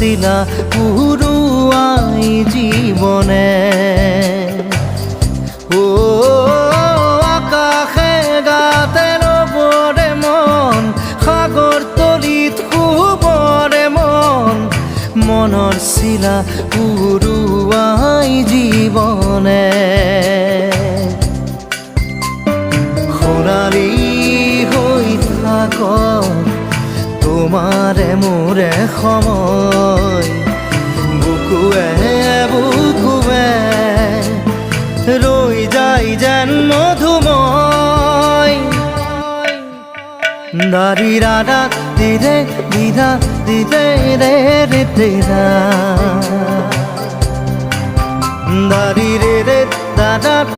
শিলা পুরুয়াই জীবনে ও আকাশে গাতে রবরে মন সাগর তলিত শুবরে মন মনৰ শিলা পুরুয়াই জীবনে সোণালী হৈ থাক তোমাৰে মোৰে সময় বুকুৱে বুকুৱে ৰৈ যায় যেন মধুময় দাৰি ৰাধা দিদে দিদা দিদে ৰে ৰে দিদা দাৰি ৰে ৰে দাদা